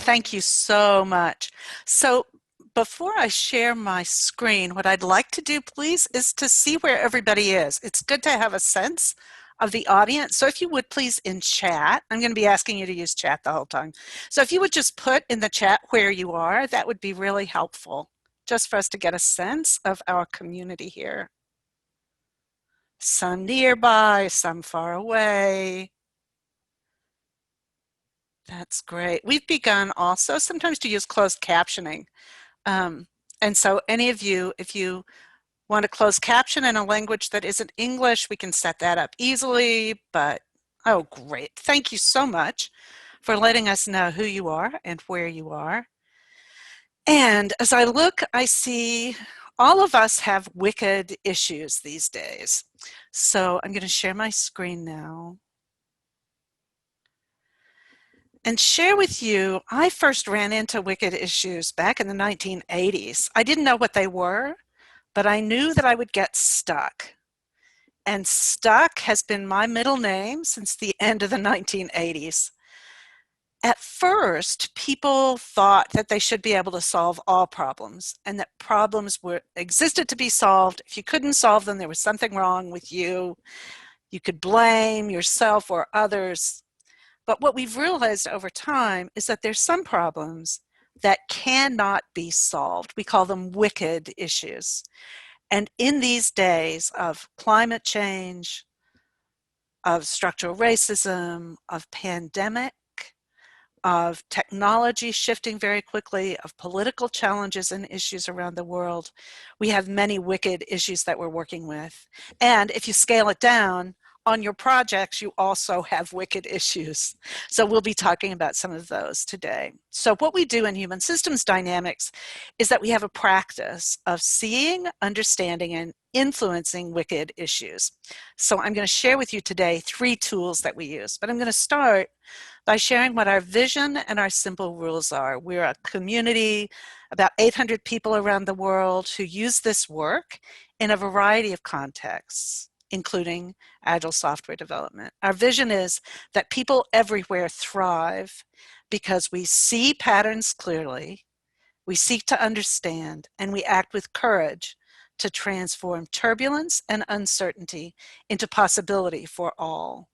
Thank you so much. So before I share my screen, what I'd like to do, please, is to see where everybody is. It's good to have a sense of the audience. So if you would please in chat, I'm going to be asking you to use chat the whole time. So if you would just put in the chat where you are, that would be really helpful, just for us to get a sense of our community here. Some nearby, some far away. That's great. We've begun also sometimes to use closed captioning. And so any of you, if you want to close caption in a language that isn't English, we can set that up easily, but oh, great. Thank you so much for letting us know who you are and where you are. And as I look, I see all of us have wicked issues these days. So I'm going to share my screen now and share with you, I first ran into wicked issues back in the 1980s. I didn't know what they were, but I knew that I would get stuck. And stuck has been my middle name since the end of the 1980s. At first, people thought that they should be able to solve all problems and that problems existed to be solved. If you couldn't solve them, there was something wrong with you. You could blame yourself or others. But what we've realized over time is that there's some problems that cannot be solved. We call them wicked issues. And in these days of climate change, of structural racism, of pandemic, of technology shifting very quickly, of political challenges and issues around the world, we have many wicked issues that we're working with. And if you scale it down, on your projects, you also have wicked issues. So we'll be talking about some of those today. So what we do in human systems dynamics is that we have a practice of seeing, understanding, and influencing wicked issues. So I'm going to share with you today 3 tools that we use, but I'm going to start by sharing what our vision and our simple rules are. We're a community, about 800 people around the world who use this work in a variety of contexts, including Agile software development. Our vision is that people everywhere thrive because we see patterns clearly, we seek to understand, and we act with courage to transform turbulence and uncertainty into possibility for all.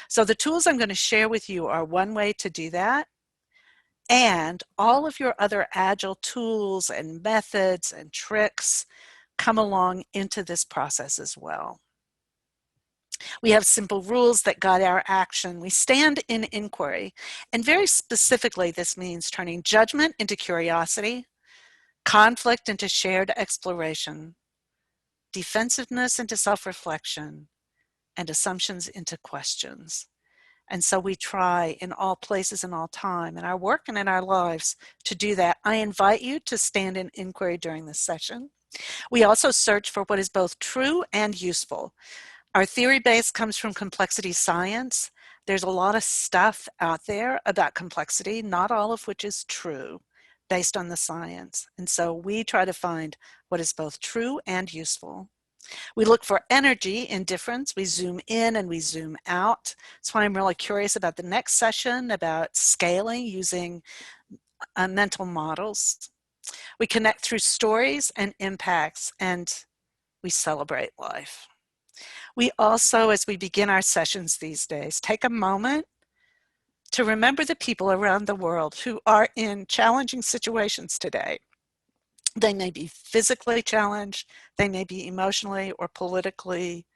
So the tools I'm going to share with you are one way to do that. And all of your other Agile tools and methods and tricks come along into this process as well. We have simple rules that guide our action. We stand in inquiry. And very specifically, this means turning judgment into curiosity, conflict into shared exploration, defensiveness into self-reflection, and assumptions into questions. And so we try in all places and all time, in our work and in our lives, to do that. I invite you to stand in inquiry during this session. We also search for what is both true and useful. Our theory base comes from complexity science. There's a lot of stuff out there about complexity, not all of which is true, based on the science. And so we try to find what is both true and useful. We look for energy in difference. We zoom in and we zoom out. That's why I'm really curious about the next session, about scaling using mental models. We connect through stories and impacts, and we celebrate life. We also, as we begin our sessions these days, take a moment to remember the people around the world who are in challenging situations today. They may be physically challenged, they may be emotionally or politically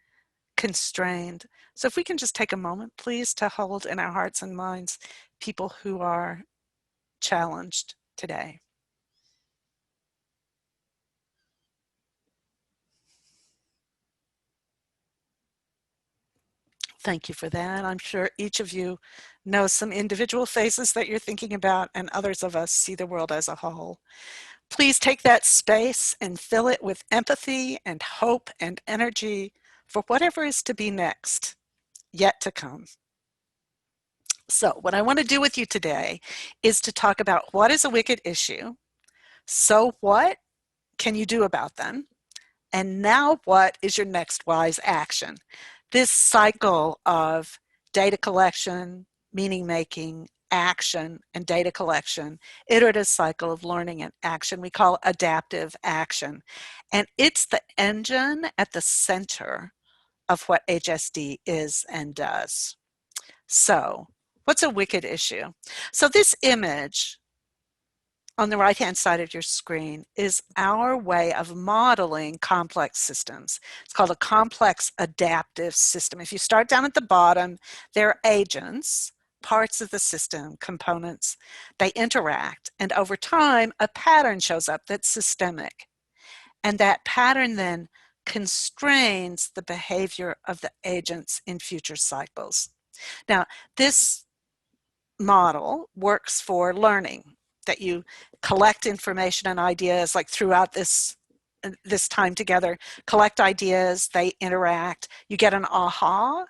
constrained. So if we can just take a moment, please, to hold in our hearts and minds people who are challenged today. Thank you for that. I'm sure each of you knows some individual faces that you're thinking about, and others of us see the world as a whole. Please take that space and fill it with empathy and hope and energy for whatever is to be next, yet to come. So what I want to do with you today is to talk about what is a wicked issue, so what can you do about them, and now what is your next wise action? This cycle of data collection, meaning making, action and data collection, iterative cycle of learning and action we call adaptive action. And it's the engine at the center of what HSD is and does. So, what's a wicked issue? So this image on the right-hand side of your screen is our way of modeling complex systems. It's called a complex adaptive system. If you start down at the bottom, there are agents, parts of the system, components. They interact, and over time, a pattern shows up that's systemic. And that pattern then constrains the behavior of the agents in future cycles. Now, this model works for learning, that you collect information and ideas like throughout this time together, collect ideas, they interact, you get an aha,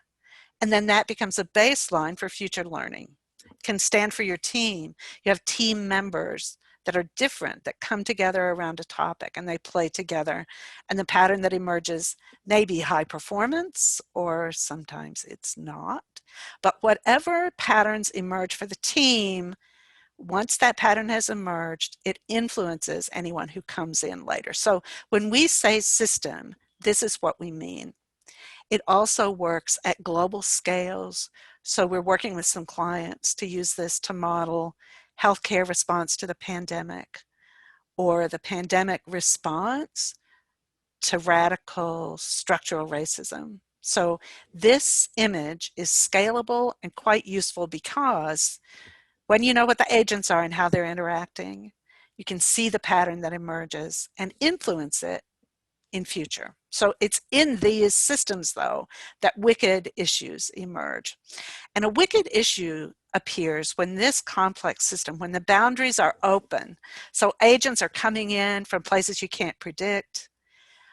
and then that becomes a baseline for future learning. It can stand for your team. You have team members that are different, that come together around a topic and they play together. And the pattern that emerges may be high performance, or sometimes it's not. But whatever patterns emerge for the team, once that pattern has emerged, it influences anyone who comes in later. So when we say system, this is what we mean. It also works at global scales. So we're working with some clients to use this to model healthcare response to the pandemic, or the pandemic response to radical structural racism. So this image is scalable and quite useful because when you know what the agents are and how they're interacting, you can see the pattern that emerges and influence it in future. So it's in these systems, though, that wicked issues emerge. And a wicked issue appears when this complex system, when the boundaries are open, so agents are coming in from places you can't predict,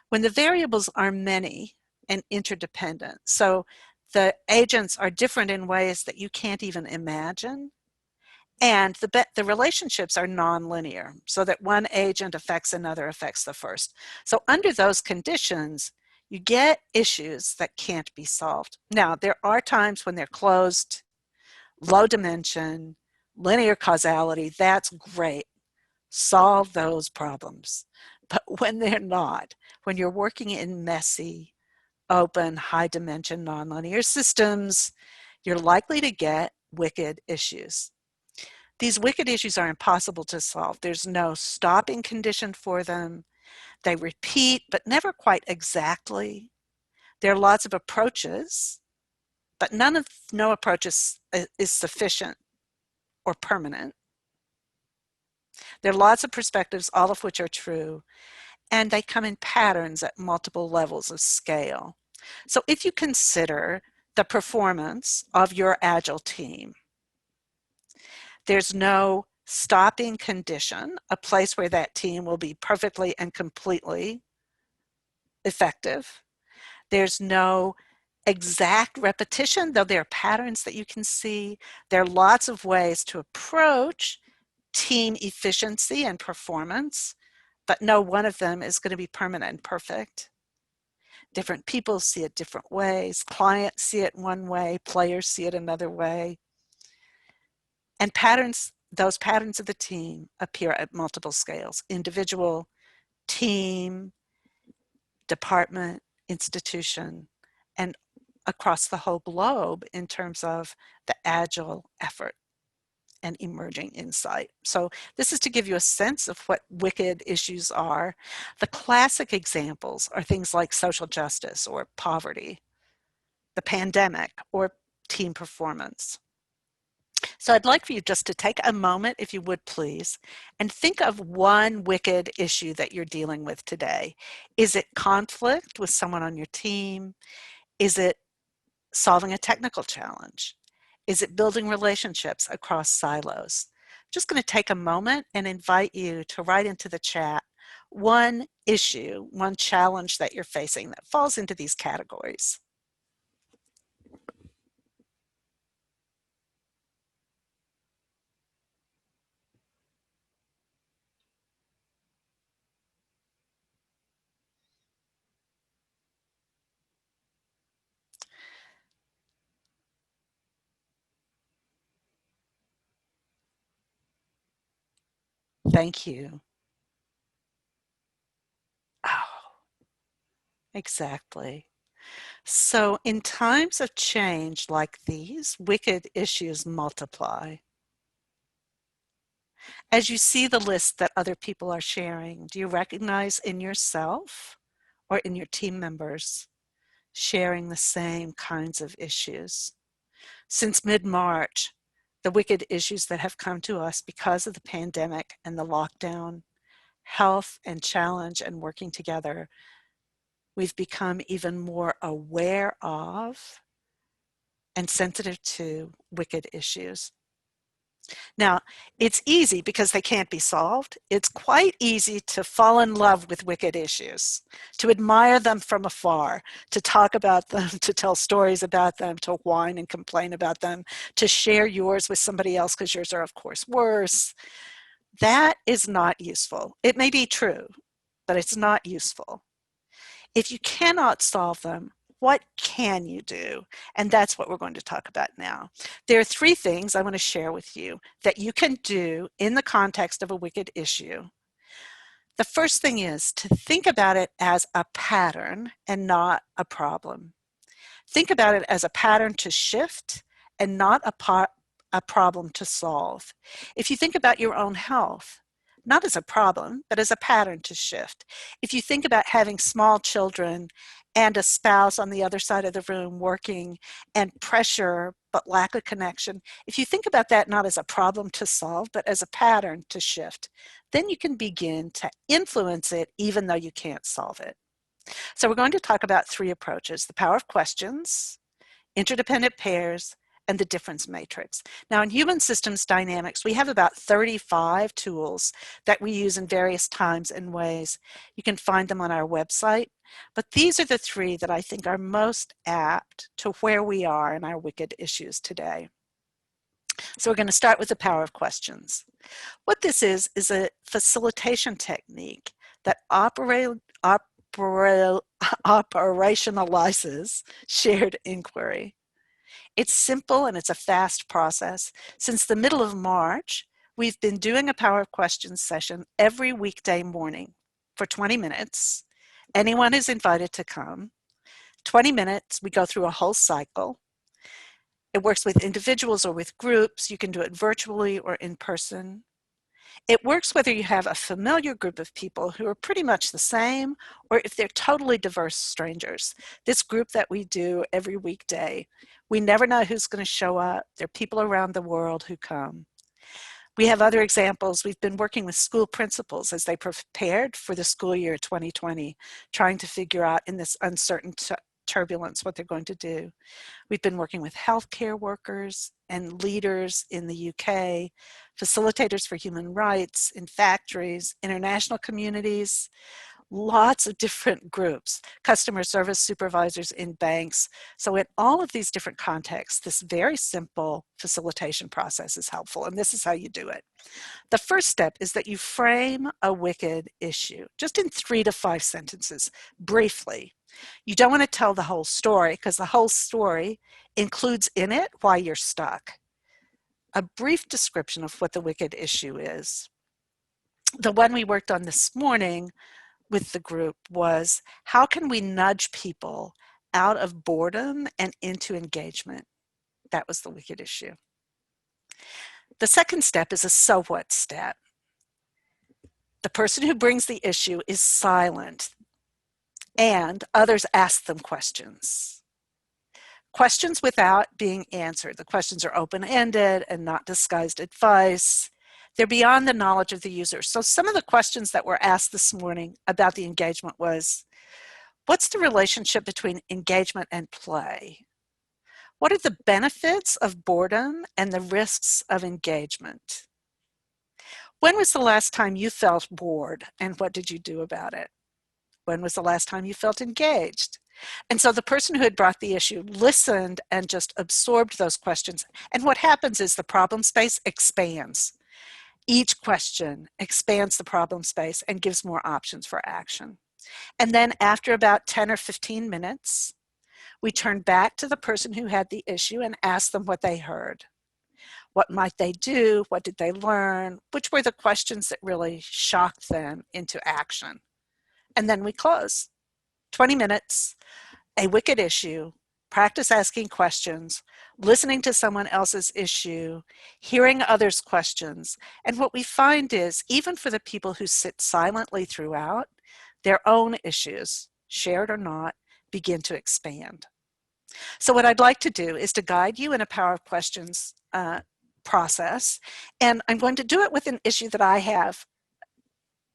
when the variables are many and interdependent, so the agents are different in ways that you can't even imagine, and the relationships are nonlinear, so that one agent affects another, affects the first. So under those conditions, you get issues that can't be solved. Now, there are times when they're closed, low dimension, linear causality, that's great. Solve those problems. But when they're not, when you're working in messy, open, high dimension, nonlinear systems, you're likely to get wicked issues. These wicked issues are impossible to solve. There's no stopping condition for them. They repeat, but never quite exactly. There are lots of approaches, but no approach is sufficient or permanent. There are lots of perspectives, all of which are true, and they come in patterns at multiple levels of scale. So if you consider the performance of your Agile team, there's no stopping condition, a place where that team will be perfectly and completely effective. There's no exact repetition, though there are patterns that you can see. There are lots of ways to approach team efficiency and performance, but no one of them is going to be permanent and perfect. Different people see it different ways. Clients see it one way, players see it another way. And those patterns of the team appear at multiple scales: individual, team, department, institution, and across the whole globe in terms of the Agile effort and emerging insight. So this is to give you a sense of what wicked issues are. The classic examples are things like social justice or poverty, the pandemic, or team performance. So I'd like for you just to take a moment, if you would please, and think of one wicked issue that you're dealing with today. Is it conflict with someone on your team? Is it solving a technical challenge? Is it building relationships across silos? I'm just going to take a moment and invite you to write into the chat one issue, one challenge that you're facing that falls into these categories. Thank you. Oh, exactly. So, in times of change like these, wicked issues multiply. As you see the list that other people are sharing, do you recognize in yourself or in your team members sharing the same kinds of issues? Since mid-March, the wicked issues that have come to us because of the pandemic and the lockdown, health and challenge and working together, we've become even more aware of and sensitive to wicked issues. Now, it's easy because they can't be solved. It's quite easy to fall in love with wicked issues, to admire them from afar, to talk about them, to tell stories about them, to whine and complain about them, to share yours with somebody else because yours are, of course, worse. That is not useful. It may be true, but it's not useful. If you cannot solve them, what can you do? And that's what we're going to talk about now. There are three things I want to share with you that you can do in the context of a wicked issue. The first thing is to think about it as a pattern and not a problem. Think about it as a pattern to shift and not a problem to solve. If you think about your own health, not as a problem, but as a pattern to shift. If you think about having small children and a spouse on the other side of the room working and pressure but lack of connection, if you think about that not as a problem to solve, but as a pattern to shift, then you can begin to influence it even though you can't solve it. So we're going to talk about three approaches: the power of questions, interdependent pairs, and the difference matrix. Now, in human systems dynamics, we have about 35 tools that we use in various times and ways. You can find them on our website, but these are the three that I think are most apt to where we are in our wicked issues today. So we're going to start with the power of questions. What this is a facilitation technique that operationalizes shared inquiry. It's simple and it's a fast process. Since the middle of March, we've been doing a Power of Questions session every weekday morning for 20 minutes. Anyone is invited to come. 20 minutes, we go through a whole cycle. It works with individuals or with groups. You can do it virtually or in person. It works whether you have a familiar group of people who are pretty much the same or if they're totally diverse strangers. This group that we do every weekday, we never know who's going to show up. There are people around the world who come. We have other examples. We've been working with school principals as they prepared for the school year 2020, trying to figure out in this uncertain turbulence what they're going to do. We've been working with healthcare workers and leaders in the UK, facilitators for human rights in factories, international communities, lots of different groups, customer service supervisors in banks. So in all of these different contexts, this very simple facilitation process is helpful, and this is how you do it. The first step is that you frame a wicked issue, just in 3 to 5 sentences, briefly. You don't want to tell the whole story because the whole story includes in it why you're stuck. A brief description of what the wicked issue is. The one we worked on this morning with the group was, how can we nudge people out of boredom and into engagement? That was the wicked issue. The second step is a so what step. The person who brings the issue is silent and others ask them questions. Questions without being answered. The questions are open-ended and not disguised advice. They're beyond the knowledge of the user. So some of the questions that were asked this morning about the engagement was, what's the relationship between engagement and play? What are the benefits of boredom and the risks of engagement? When was the last time you felt bored and what did you do about it? When was the last time you felt engaged? And so the person who had brought the issue listened and just absorbed those questions. And what happens is the problem space expands. Each question expands the problem space and gives more options for action. And then after about 10 or 15 minutes, we turn back to the person who had the issue and ask them what they heard. What might they do? What did they learn? Which were the questions that really shocked them into action? And then we close. 20 minutes, a wicked issue, practice asking questions, listening to someone else's issue, hearing others' questions. And what we find is, even for the people who sit silently throughout, their own issues, shared or not, begin to expand. So what I'd like to do is to guide you in a Power of Questions process. And I'm going to do it with an issue that I have.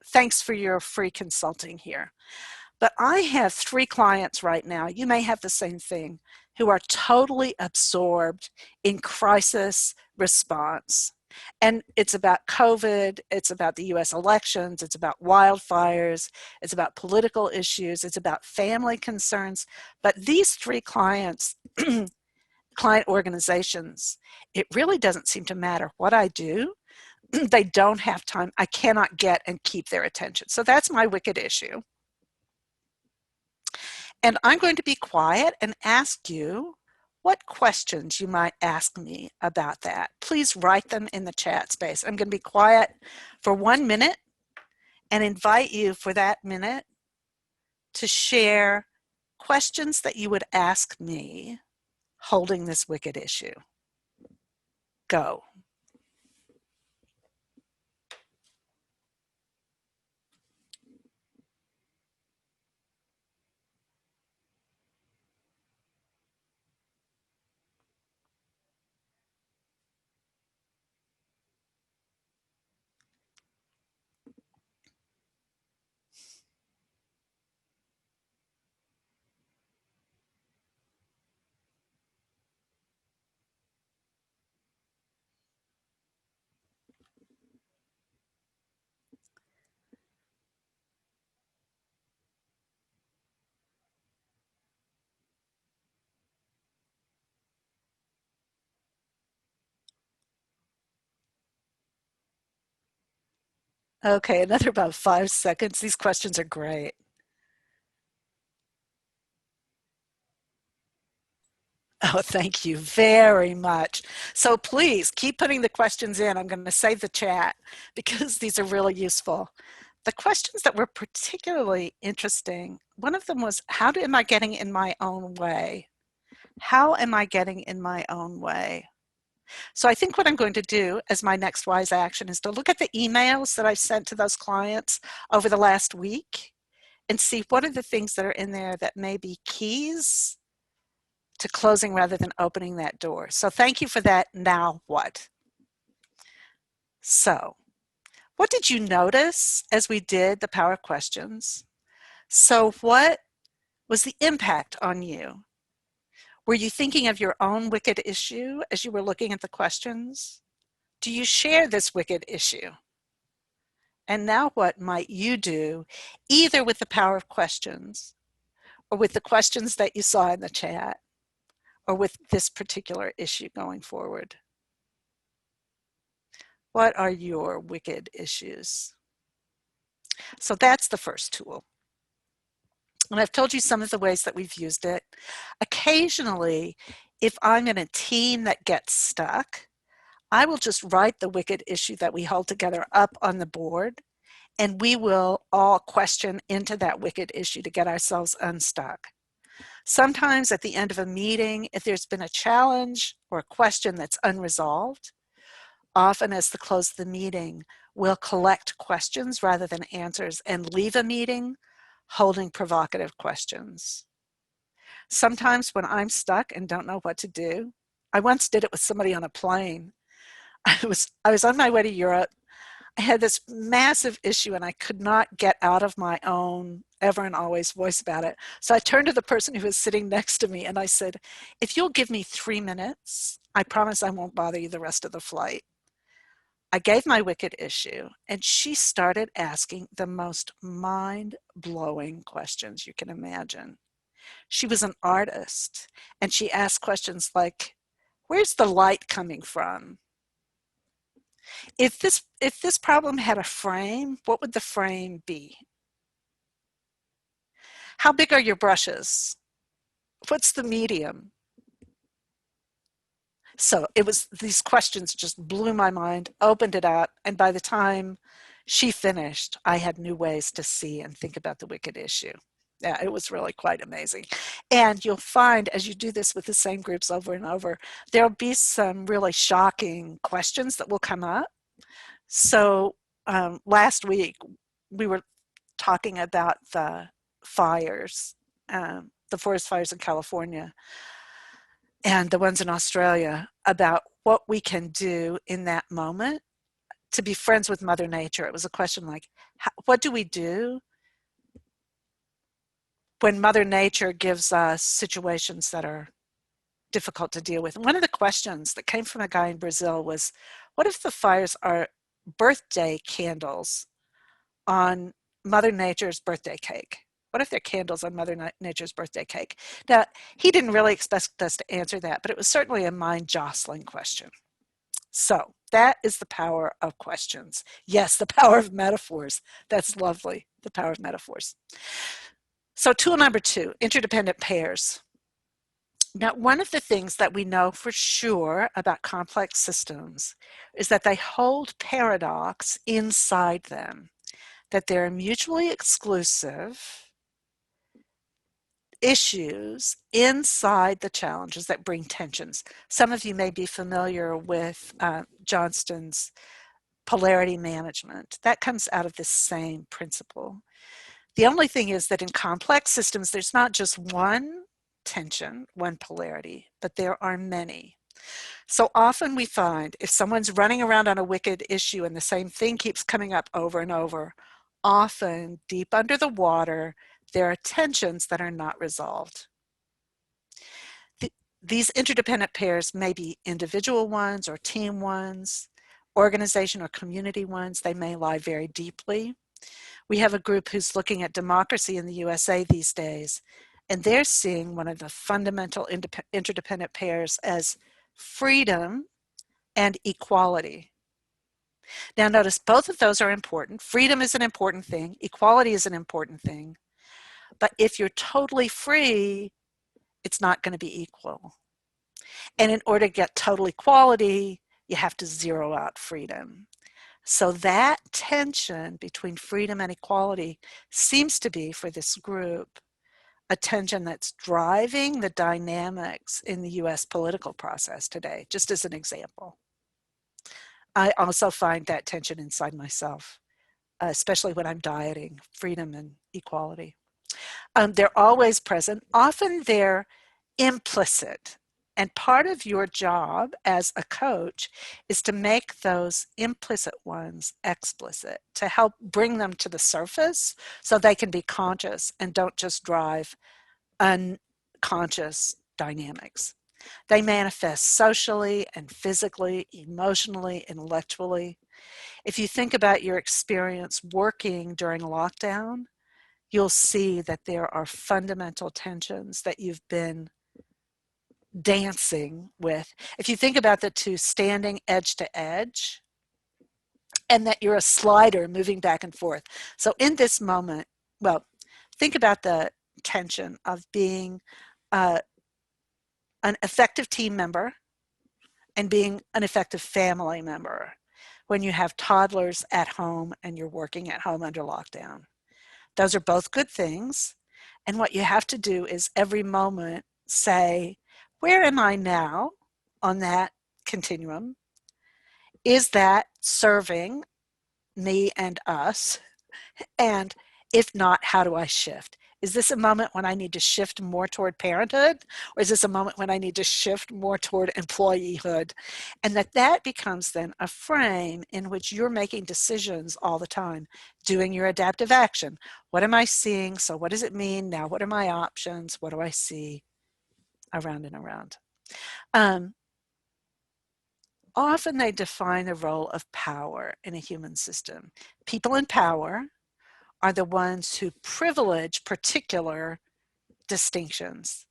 Thanks for your free consulting here. But I have 3 clients right now, you may have the same thing, who are totally absorbed in crisis response. And it's about COVID, it's about the US elections, it's about wildfires, it's about political issues, it's about family concerns. But these 3 clients, client organizations, it really doesn't seem to matter what I do. They don't have time. I cannot get and keep their attention. So that's my wicked issue. And I'm going to be quiet and ask you what questions you might ask me about that. Please write them in the chat space. I'm going to be quiet for 1 minute and invite you for that minute to share questions that you would ask me holding this wicked issue. Go. Okay, another about 5 seconds. These questions are great. Oh, thank you very much. So please keep putting the questions in. I'm going to save the chat because these are really useful. The questions that were particularly interesting, one of them was, how am I getting in my own way? How am I getting in my own way? So I think what I'm going to do as my next wise action is to look at the emails that I sent to those clients over the last week and see what are the things that are in there that may be keys to closing rather than opening that door. So thank you for that. Now what? So what did you notice as we did the power questions? So what was the impact on you? Were you thinking of your own wicked issue as you were looking at the questions? Do you share this wicked issue? And now what might you do either with the power of questions or with the questions that you saw in the chat or with this particular issue going forward? What are your wicked issues? So that's the first tool. And I've told you some of the ways that we've used it. Occasionally, if I'm in a team that gets stuck, I will just write the wicked issue that we hold together up on the board, and we will all question into that wicked issue to get ourselves unstuck. Sometimes at the end of a meeting, if there's been a challenge or a question that's unresolved, often as the close of the meeting, we'll collect questions rather than answers and leave a meeting holding provocative questions. Sometimes when I'm stuck and don't know what to do, I once did it with somebody on a plane. I was on my way to Europe. I had this massive issue and I could not get out of my own ever and always voice about it. So I turned to the person who was sitting next to me and I said, if you'll give me 3 minutes, I promise I won't bother you the rest of the flight. I gave my wicked issue and she started asking the most mind-blowing questions you can imagine. She was an artist and she asked questions like, where's the light coming from? If this problem had a frame, what would the frame be? How big are your brushes? What's the medium? So these questions just blew my mind, opened it up, and by the time she finished, I had new ways to see and think about the wicked issue. Yeah, it was really quite amazing. And you'll find as you do this with the same groups over and over, there'll be some really shocking questions that will come up. So last week, we were talking about the fires, the forest fires in California and the ones in Australia, about what we can do in that moment to be friends with Mother Nature. It was a question like, what do we do when Mother Nature gives us situations that are difficult to deal with? And one of the questions that came from a guy in Brazil was, what if the fires are birthday candles on Mother Nature's birthday cake? What if they're candles on Mother Nature's birthday cake? Now, he didn't really expect us to answer that, but it was certainly a mind-jostling question. So that is the power of questions. Yes, the power of metaphors. That's lovely, the power of metaphors. So tool number 2, interdependent pairs. Now, one of the things that we know for sure about complex systems is that they hold paradox inside them, that they're mutually exclusive issues inside the challenges that bring tensions. Some of you may be familiar with Johnston's polarity management. That comes out of this same principle. The only thing is that in complex systems, there's not just one tension, one polarity, but there are many. So often we find if someone's running around on a wicked issue and the same thing keeps coming up over and over, often deep under the water, there are tensions that are not resolved. These interdependent pairs may be individual ones or team ones, organization or community ones. They may lie very deeply. We have a group who's looking at democracy in the USA these days, and they're seeing one of the fundamental interdependent pairs as freedom and equality. Now notice both of those are important. Freedom is an important thing. Equality is an important thing. But if you're totally free, it's not going to be equal. And in order to get total equality, you have to zero out freedom. So that tension between freedom and equality seems to be, for this group, a tension that's driving the dynamics in the US political process today, just as an example. I also find that tension inside myself, especially when I'm dieting, freedom and equality. They're always present. Often they're implicit. And part of your job as a coach is to make those implicit ones explicit, to help bring them to the surface so they can be conscious and don't just drive unconscious dynamics. They manifest socially and physically, emotionally, intellectually. If you think about your experience working during lockdown, you'll see that there are fundamental tensions that you've been dancing with. If you think about the two standing edge to edge, and that you're a slider moving back and forth. So in this moment, well, think about the tension of being an effective team member and being an effective family member when you have toddlers at home and you're working at home under lockdown. Those are both good things. And what you have to do is every moment say, where am I now on that continuum? Is that serving me and us? And if not, how do I shift? Is this a moment when I need to shift more toward parenthood? Or is this a moment when I need to shift more toward employeehood? And that becomes then a frame in which you're making decisions all the time, doing your adaptive action. What am I seeing? So what does it mean now? What are my options? What do I see? Around and around. Often they define the role of power in a human system. People in power are the ones who privilege particular distinctions.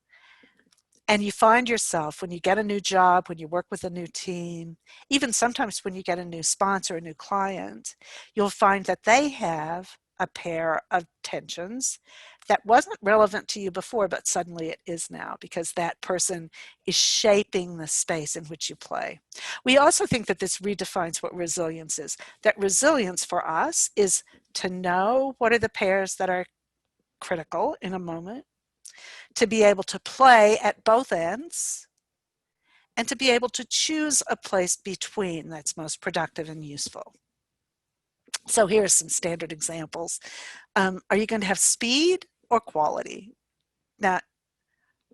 And you find yourself when you get a new job, when you work with a new team, even sometimes when you get a new sponsor, a new client, you'll find that they have a pair of tensions that wasn't relevant to you before, but suddenly it is now because that person is shaping the space in which you play. We also think that this redefines what resilience is. That resilience for us is to know what are the pairs that are critical in a moment, to be able to play at both ends, and to be able to choose a place between that's most productive and useful. So here are some standard examples. Are you going to have speed or quality? Now,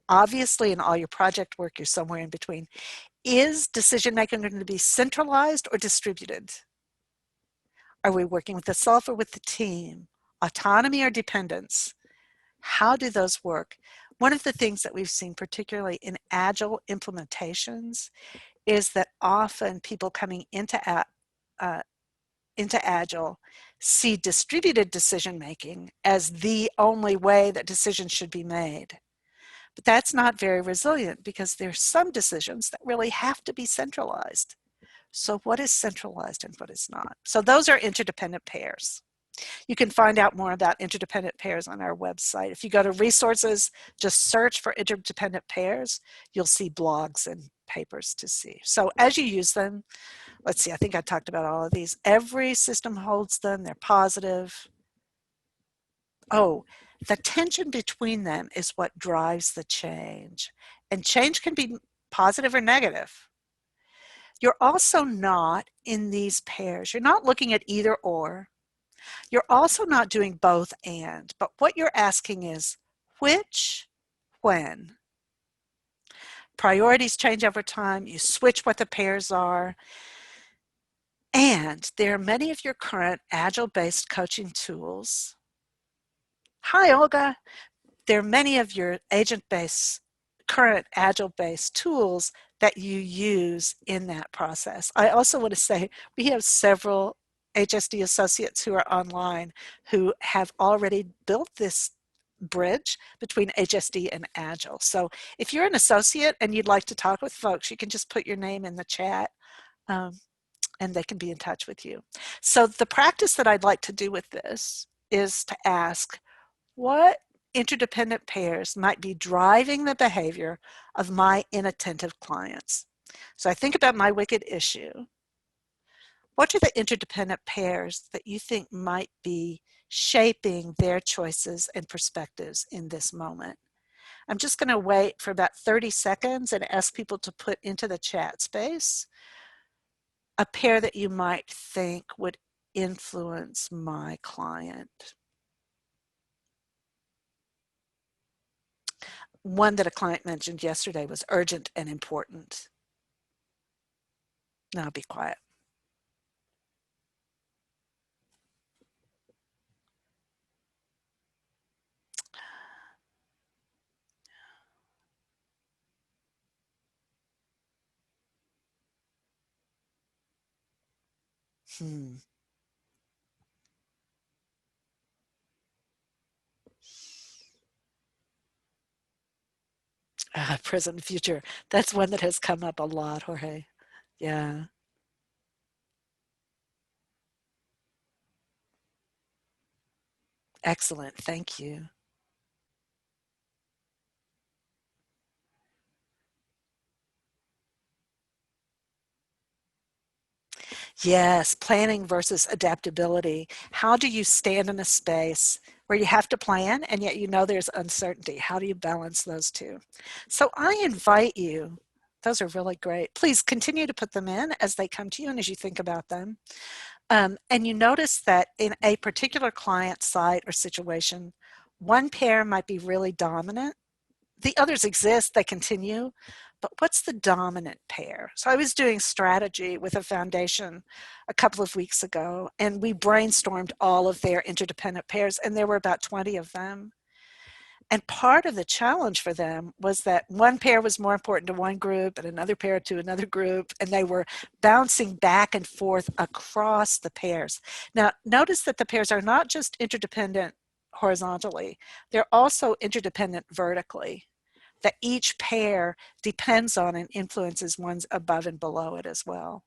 obviously, in all your project work, you're somewhere in between. Is decision making going to be centralized or distributed? Are we working with the self or with the team? Autonomy or dependence? How do those work? One of the things that we've seen, particularly in Agile implementations, is that often people coming into Agile see distributed decision making as the only way that decisions should be made. But that's not very resilient because there's some decisions that really have to be centralized. So what is centralized and what is not? So those are interdependent pairs. You can find out more about interdependent pairs on our website. If you go to resources, just search for interdependent pairs, you'll see blogs and papers to see. So as you use them, let's see, I think I talked about all of these. Every system holds them, they're positive. Oh, the tension between them is what drives the change. And change can be positive or negative. You're also not in these pairs. You're not looking at either or. You're also not doing both and. But what you're asking is which, when. Priorities change over time. You switch what the pairs are. And there are many of your current Agile-based coaching tools. Hi, Olga. There are many of your agent-based, current Agile-based tools that you use in that process. I also want to say we have several HSD associates who are online who have already built this bridge between HSD and Agile. So if you're an associate and you'd like to talk with folks, you can just put your name in the chat. And they can be in touch with you. So the practice that I'd like to do with this is to ask what interdependent pairs might be driving the behavior of my inattentive clients. So I think about my wicked issue. What are the interdependent pairs that you think might be shaping their choices and perspectives in this moment? I'm just going to wait for about 30 seconds and ask people to put into the chat space a pair that you might think would influence my client. One that a client mentioned yesterday was urgent and important. Now be quiet. Present and future. That's one that has come up a lot, Jorge. Yeah. Excellent. Thank you. Yes, planning versus adaptability. How do you stand in a space where you have to plan and yet you know there's uncertainty? How do you balance those two? So I invite you, those are really great. Please continue to put them in as they come to you and as you think about them. And you notice that in a particular client site or situation, one pair might be really dominant. The others exist, they continue, but what's the dominant pair? So I was doing strategy with a foundation a couple of weeks ago, and we brainstormed all of their interdependent pairs, and there were about 20 of them. And part of the challenge for them was that one pair was more important to one group and another pair to another group, and they were bouncing back and forth across the pairs. Now, notice that the pairs are not just interdependent horizontally, they're also interdependent vertically, that each pair depends on and influences ones above and below it as well.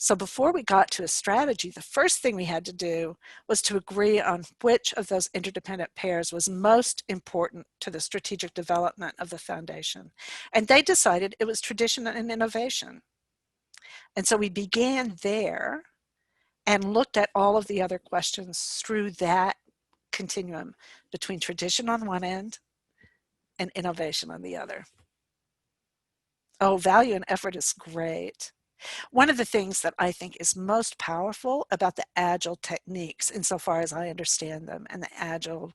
So before we got to a strategy, the first thing we had to do was to agree on which of those interdependent pairs was most important to the strategic development of the foundation. And they decided it was tradition and innovation. And so we began there and looked at all of the other questions through that continuum between tradition on one end and innovation on the other. Oh, value and effort is great. One of the things that I think is most powerful about the Agile techniques, insofar as I understand them, and the Agile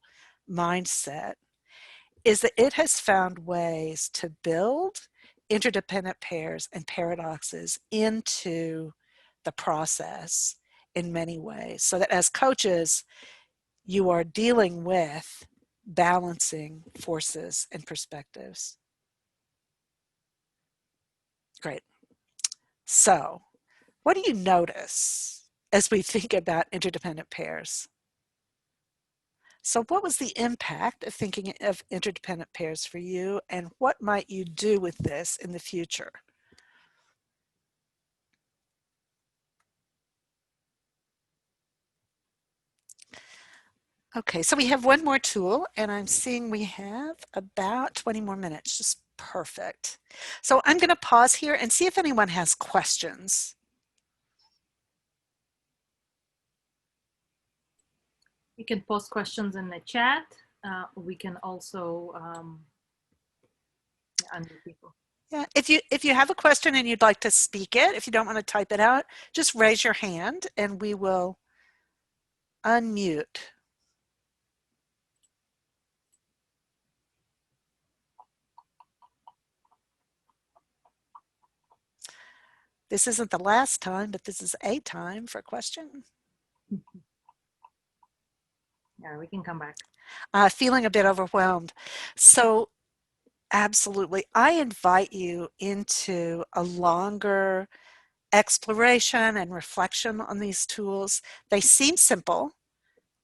mindset, is that it has found ways to build interdependent pairs and paradoxes into the process in many ways, so that as coaches, you are dealing with balancing forces and perspectives. Great. So, what do you notice as we think about interdependent pairs? So what was the impact of thinking of interdependent pairs for you, and what might you do with this in the future? Okay, so we have one more tool, and I'm seeing we have about 20 more minutes, just perfect. So I'm going to pause here and see if anyone has questions. You can post questions in the chat. We can also unmute people. Yeah, if you have a question and you'd like to speak it, if you don't want to type it out, just raise your hand and we will unmute. This isn't the last time, but this is a time for a question. Yeah, we can come back. Feeling a bit overwhelmed. So absolutely, I invite you into a longer exploration and reflection on these tools. They seem simple,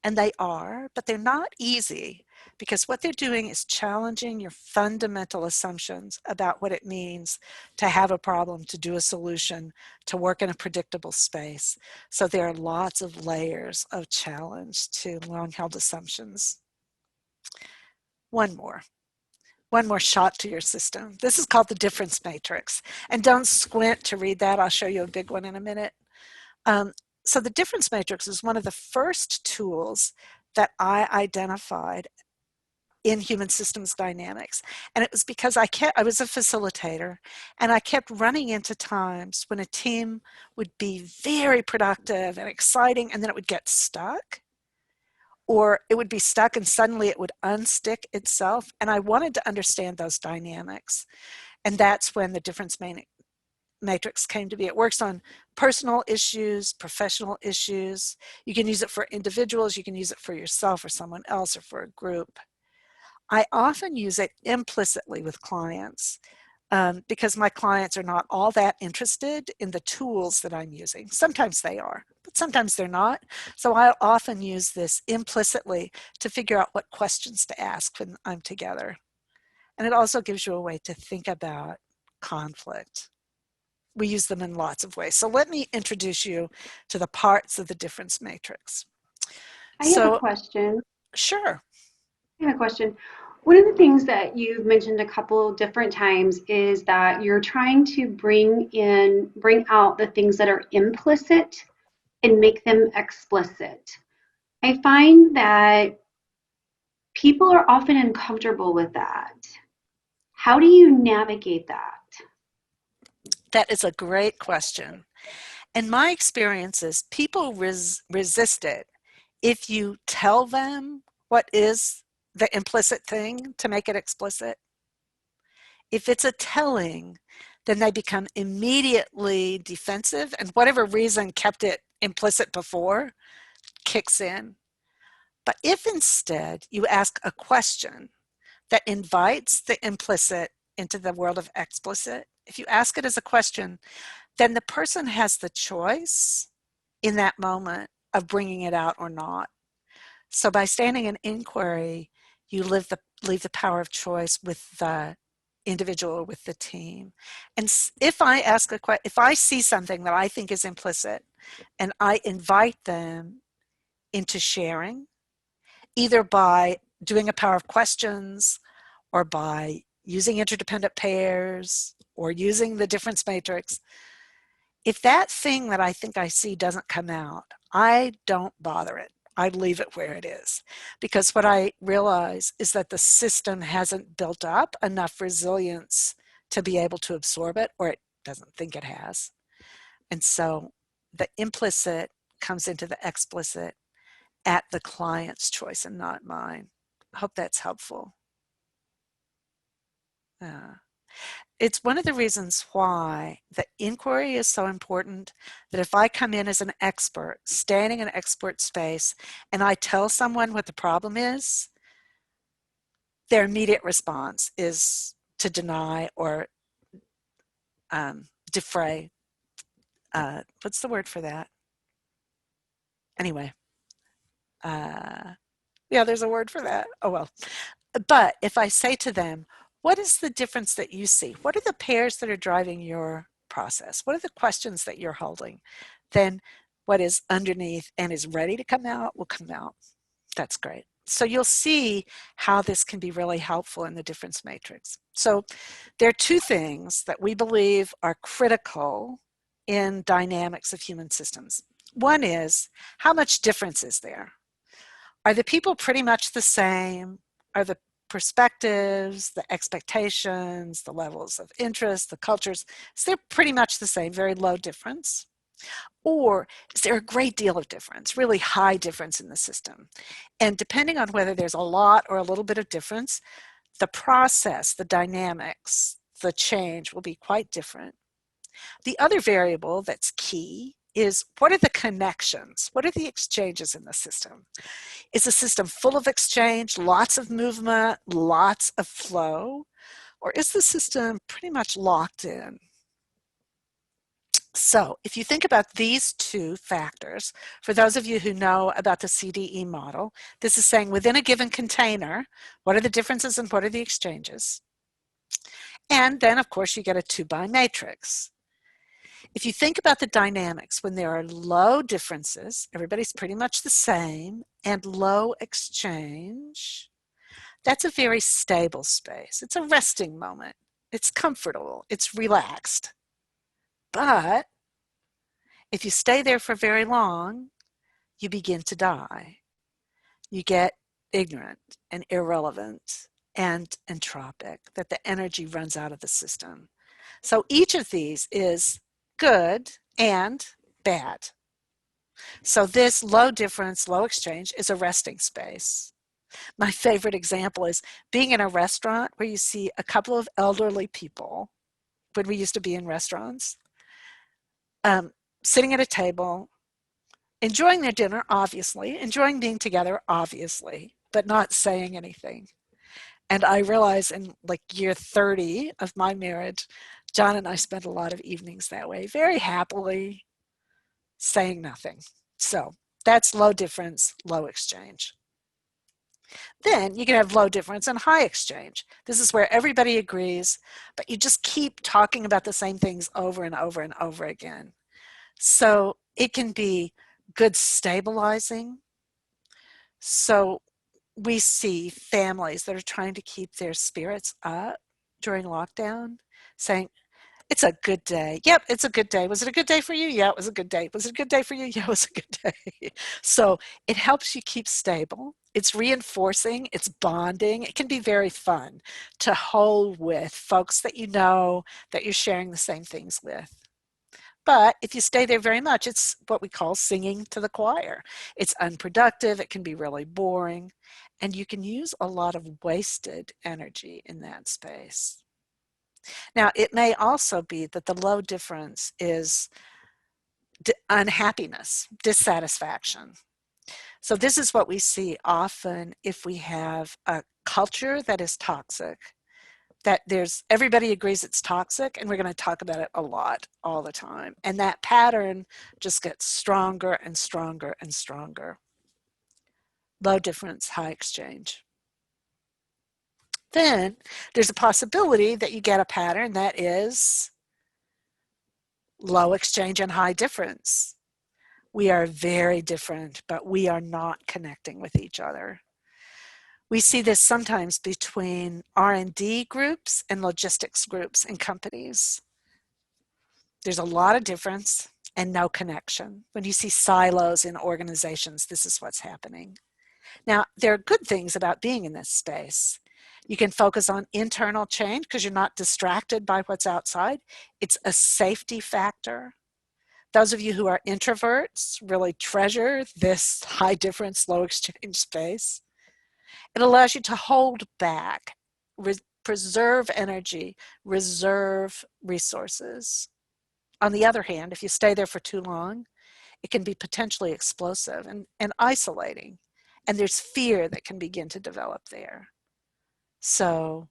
and they are, but they're not easy, because what they're doing is challenging your fundamental assumptions about what it means to have a problem, to do a solution, to work in a predictable space. So there are lots of layers of challenge to long-held assumptions. One more shot to your system. This is called the difference matrix. And don't squint to read that. I'll show you a big one in a minute. So the difference matrix is one of the first tools that I identified in human systems dynamics. And it was because I was a facilitator, and I kept running into times when a team would be very productive and exciting, and then it would get stuck, or it would be stuck and suddenly it would unstick itself. And I wanted to understand those dynamics. And that's when the difference matrix came to be. It works on personal issues, professional issues. You can use it for individuals, you can use it for yourself or someone else or for a group. I often use it implicitly with clients because my clients are not all that interested in the tools that I'm using. Sometimes they are, but sometimes they're not. So I often use this implicitly to figure out what questions to ask when I'm together. And it also gives you a way to think about conflict. We use them in lots of ways. So let me introduce you to the parts of the difference matrix. I have a question. Sure. I have a question. One of the things that you've mentioned a couple different times is that you're trying to bring out the things that are implicit and make them explicit. I find that people are often uncomfortable with that. How do you navigate that? That is a great question. In my experience is people resist it if you tell them what is the implicit thing to make it explicit. If it's a telling, then they become immediately defensive, and whatever reason kept it implicit before kicks in. But if instead you ask a question that invites the implicit into the world of explicit, if you ask it as a question, then the person has the choice in that moment of bringing it out or not. So by standing in inquiry, you leave the power of choice with the individual or with the team. And if I ask if I see something that I think is implicit and I invite them into sharing, either by doing a power of questions or by using interdependent pairs or using the difference matrix, if that thing that I think I see doesn't come out, I don't bother it. I leave it where it is. Because what I realize is that the system hasn't built up enough resilience to be able to absorb it, or it doesn't think it has. And so the implicit comes into the explicit at the client's choice and not mine. I hope that's helpful. It's one of the reasons why the inquiry is so important, that if I come in as an expert, standing in an expert space, and I tell someone what the problem is, their immediate response is to deny or defray. What's the word for that? Anyway, yeah, there's a word for that. Oh, well. But if I say to them, what is the difference that you see? What are the pairs that are driving your process? What are the questions that you're holding? Then what is underneath and is ready to come out will come out. That's great. So you'll see how this can be really helpful in the difference matrix. So there are two things that we believe are critical in dynamics of human systems. One is, how much difference is there? Are the people pretty much the same? Are the perspectives, the expectations, the levels of interest, the cultures, is they're pretty much the same, very low difference? Or is there a great deal of difference, really high difference in the system? And depending on whether there's a lot or a little bit of difference, the process, the dynamics, the change will be quite different. The other variable that's key is, what are the connections? What are the exchanges in the system? Is the system full of exchange, lots of movement, lots of flow? Or is the system pretty much locked in? So if you think about these two factors, for those of you who know about the CDE model, this is saying within a given container, what are the differences and what are the exchanges? And then, of course, you get a 2-by matrix. If you think about the dynamics, when there are low differences, everybody's pretty much the same, and low exchange, that's a very stable space. It's a resting moment. It's comfortable. It's relaxed. But if you stay there for very long, you begin to die. You get ignorant and irrelevant and entropic, that the energy runs out of the system. So each of these is good and bad. So this low difference, low exchange is a resting space. My favorite example is being in a restaurant where you see a couple of elderly people, when we used to be in restaurants, sitting at a table, enjoying their dinner, obviously, enjoying being together, obviously, but not saying anything. And I realize in like year 30 of my marriage, John and I spent a lot of evenings that way, very happily saying nothing. So that's low difference, low exchange. Then you can have low difference and high exchange. This is where everybody agrees, but you just keep talking about the same things over and over and over again. So it can be good stabilizing. So we see families that are trying to keep their spirits up during lockdown saying, it's a good day. Yep, it's a good day. Was it a good day for you? Yeah, it was a good day. Was it a good day for you? Yeah, it was a good day. So it helps you keep stable. It's reinforcing, it's bonding. It can be very fun to hold with folks that you know, that you're sharing the same things with. But if you stay there very much, it's what we call singing to the choir. It's unproductive, it can be really boring, and you can use a lot of wasted energy in that space. Now, it may also be that the low difference is unhappiness, dissatisfaction. So this is what we see often if we have a culture that is toxic, that everybody agrees it's toxic, and we're going to talk about it a lot all the time. And that pattern just gets stronger and stronger and stronger. Low difference, high exchange. then there's a possibility that you get a pattern that is low exchange and high difference. We are very different, but we are not connecting with each other. We see this sometimes between R&D groups and logistics groups in companies. There's a lot of difference and no connection. When you see silos in organizations, this is what's happening. Now, there are good things about being in this space. You can focus on internal change because you're not distracted by what's outside. It's a safety factor. Those of you who are introverts really treasure this high difference, low exchange space. It allows you to hold back, preserve energy, reserve resources. On the other hand, if you stay there for too long, it can be potentially explosive and isolating. And there's fear that can begin to develop there. So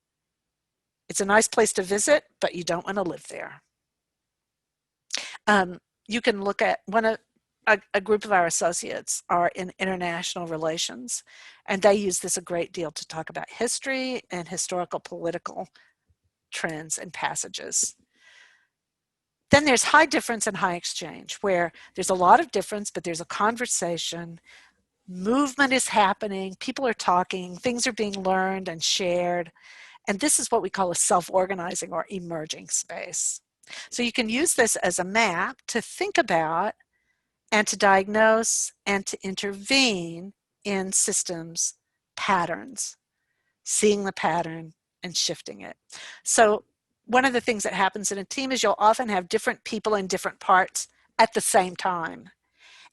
it's a nice place to visit, but you don't want to live there. You can look at a group of our associates are in international relations, and they use this a great deal to talk about history and historical political trends and passages. Then there's high difference and high exchange, where there's a lot of difference, but there's a conversation, movement is happening, people are talking, things are being learned and shared, and this is what we call a self-organizing or emerging space. So you can use this as a map to think about and to diagnose and to intervene in systems patterns, seeing the pattern and shifting it. So one of the things that happens in a team is you'll often have different people in different parts at the same time.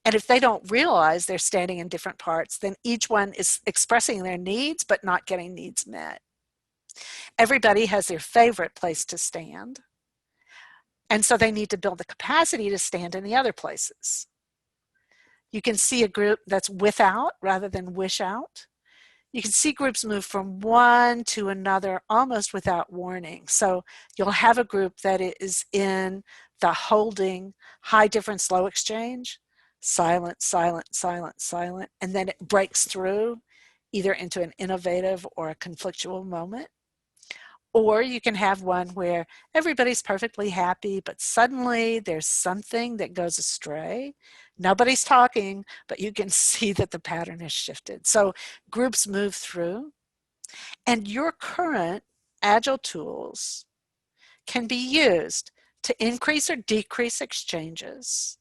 And if they don't realize they're standing in different parts, then each one is expressing their needs but not getting needs met. Everybody has their favorite place to stand. And so they need to build the capacity to stand in the other places. You can see a group that's without rather than wish out. You can see groups move from one to another almost without warning. So you'll have a group that is in the holding, high difference, low exchange, silent, silent, silent, silent, and then it breaks through either into an innovative or a conflictual moment. Or you can have one where everybody's perfectly happy, but suddenly there's something that goes astray. Nobody's talking, but you can see that the pattern has shifted. So groups move through, and your current Agile tools can be used to increase or decrease exchanges,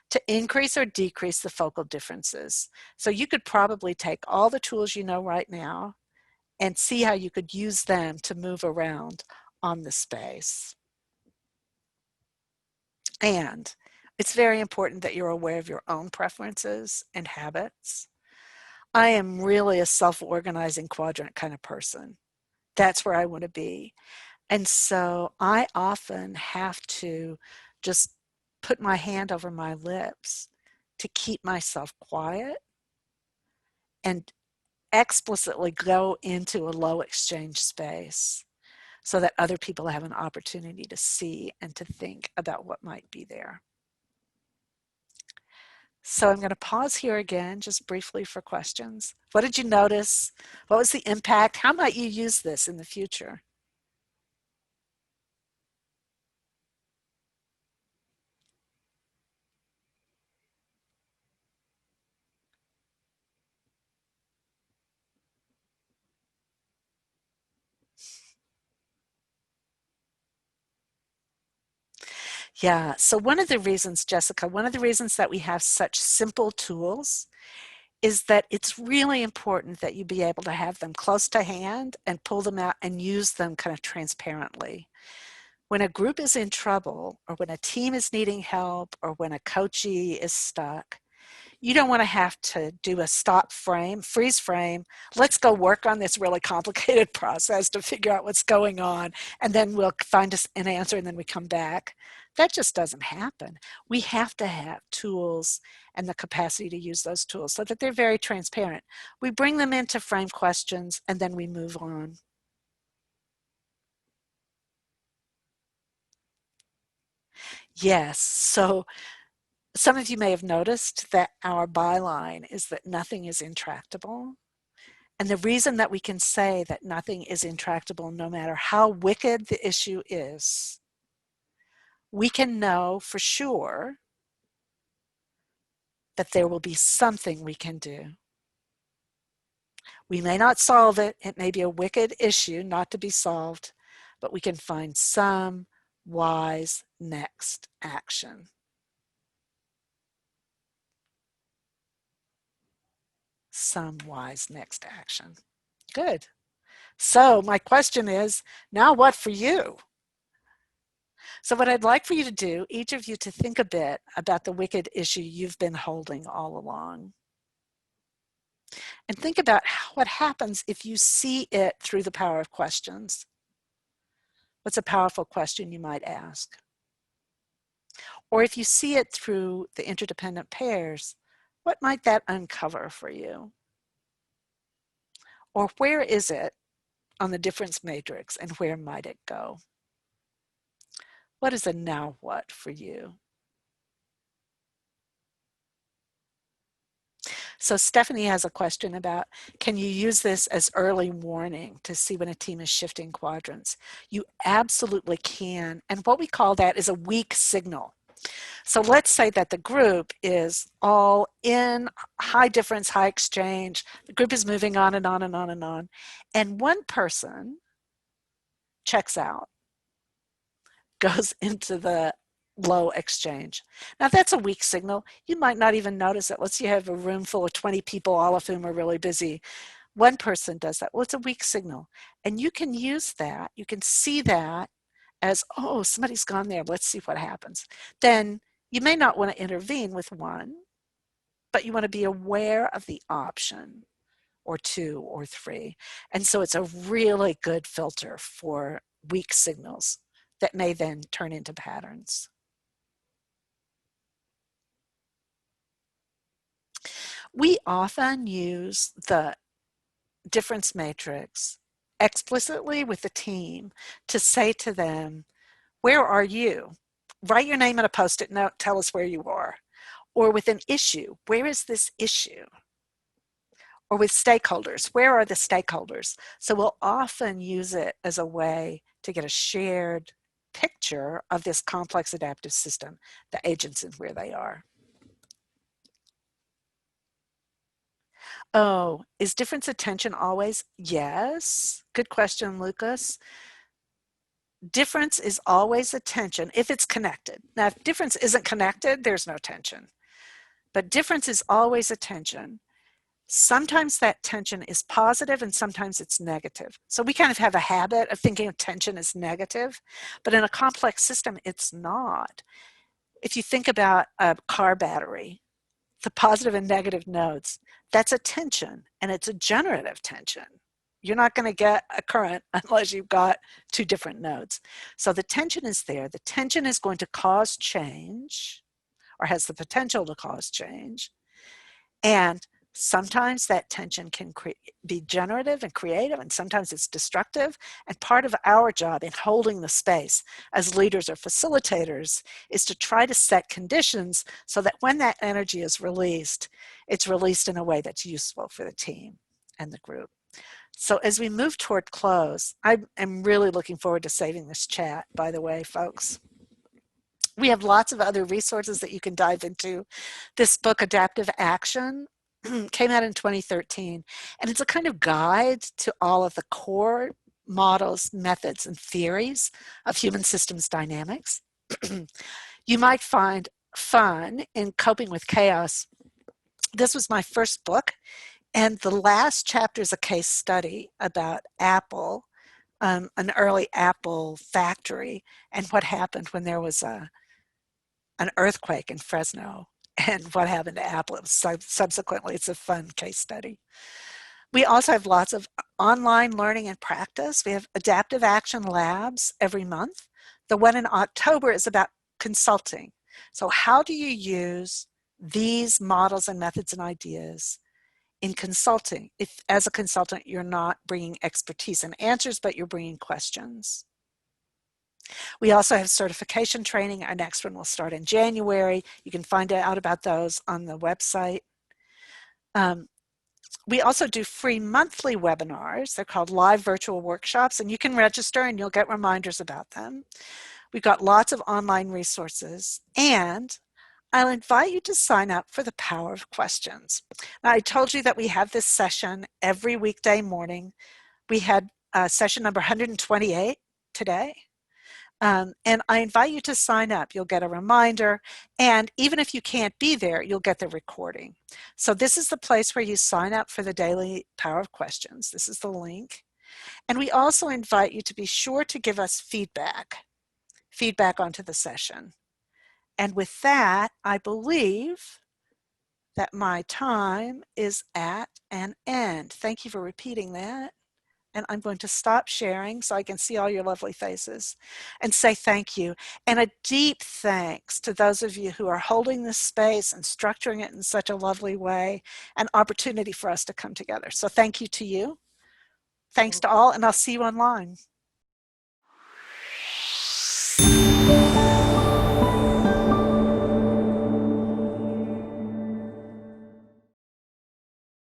to increase or decrease the focal differences. So you could probably take all the tools you know right now and see how you could use them to move around on the space. And it's very important that you're aware of your own preferences and habits. I am really a self-organizing quadrant kind of person. That's where I want to be. And so I often have to just put my hand over my lips to keep myself quiet and explicitly go into a low exchange space so that other people have an opportunity to see and to think about what might be there. So I'm going to pause here again just briefly for questions. What did you notice? What was the impact? How might you use this in the future? Yeah, so one of the reasons, Jessica, one of the reasons that we have such simple tools is that it's really important that you be able to have them close to hand and pull them out and use them kind of transparently. When a group is in trouble, or when a team is needing help, or when a coachee is stuck, you don't want to have to do a stop frame, freeze frame. Let's go work on this really complicated process to figure out what's going on, and then we'll find an answer and then we come back. That just doesn't happen. We have to have tools and the capacity to use those tools so that they're very transparent. We bring them in to frame questions and then we move on. Yes, so some of you may have noticed that our byline is that nothing is intractable. And the reason that we can say that nothing is intractable, no matter how wicked the issue is, we can know for sure that there will be something we can do. We may not solve it. It may be a wicked issue not to be solved, but we can find some wise next action. Some wise next action. Good. So my question is, now what for you? So what I'd like for you to do, each of you, to think a bit about the wicked issue you've been holding all along. And think about what happens if you see it through the power of questions. What's a powerful question you might ask? Or if you see it through the interdependent pairs, what might that uncover for you? Or where is it on the difference matrix, and where might it go? What is a now what for you? So Stephanie has a question about, can you use this as early warning to see when a team is shifting quadrants? You absolutely can. And what we call that is a weak signal. So let's say that the group is all in high difference, high exchange. The group is moving on and on and on and on. And one person checks out, goes into the low exchange. Now that's a weak signal. You might not even notice it. Let's say you have a room full of 20 people, all of whom are really busy. One person does that. Well, it's a weak signal. And you can use that. You can see that as, oh, somebody's gone there. Let's see what happens. Then you may not want to intervene with one, but you want to be aware of the option, or two or three. And so it's a really good filter for weak signals that may then turn into patterns. We often use the difference matrix explicitly with the team to say to them, where are you? Write your name on a Post-it note, tell us where you are. Or with an issue, where is this issue? Or with stakeholders, where are the stakeholders? So we'll often use it as a way to get a shared picture of this complex adaptive system, the agents and where they are. Oh, is difference attention always? Yes. Good question, Lucas. Difference is always attention if it's connected. Now, if difference isn't connected, there's no tension. But difference is always attention. Sometimes that tension is positive and sometimes it's negative. So we kind of have a habit of thinking of tension as negative, but in a complex system, it's not. If you think about a car battery, the positive and negative nodes, that's a tension, and it's a generative tension. You're not going to get a current unless you've got two different nodes. So the tension is there. The tension is going to cause change, or has the potential to cause change. And sometimes that tension can be generative and creative, and sometimes it's destructive. And part of our job in holding the space as leaders or facilitators is to try to set conditions so that when that energy is released, it's released in a way that's useful for the team and the group. So as we move toward close, I am really looking forward to saving this chat, by the way, folks. We have lots of other resources that you can dive into. This book, Adaptive Action, came out in 2013, and it's a kind of guide to all of the core models, methods, and theories of human systems dynamics. You might find fun in coping with chaos. This was my first book, and the last chapter is a case study about Apple, an early Apple factory, and what happened when there was an earthquake in Fresno, and what happened to Apple. Subsequently, it's a fun case study. We also have lots of online learning and practice. We have adaptive action labs every month. The one in October is about consulting. So how do you use these models and methods and ideas in consulting? If as a consultant, you're not bringing expertise and answers, but you're bringing questions. We also have certification training. Our next one will start in January. You can find out about those on the website. We also do free monthly webinars. They're called live virtual workshops, and you can register and you'll get reminders about them. We've got lots of online resources, and I'll invite you to sign up for the Power of Questions. Now, I told you that we have this session every weekday morning. We had session number 128 today. And I invite you to sign up. You'll get a reminder, and even if you can't be there, you'll get the recording. So this is the place where you sign up for the daily Power of Questions. This is the link. And we also invite you to be sure to give us feedback onto the session. And with that, I believe that my time is at an end. Thank you for repeating that. And I'm going to stop sharing so I can see all your lovely faces and say thank you. And a deep thanks to those of you who are holding this space and structuring it in such a lovely way, an opportunity for us to come together. So thank you to you. Thanks to all, and I'll see you online.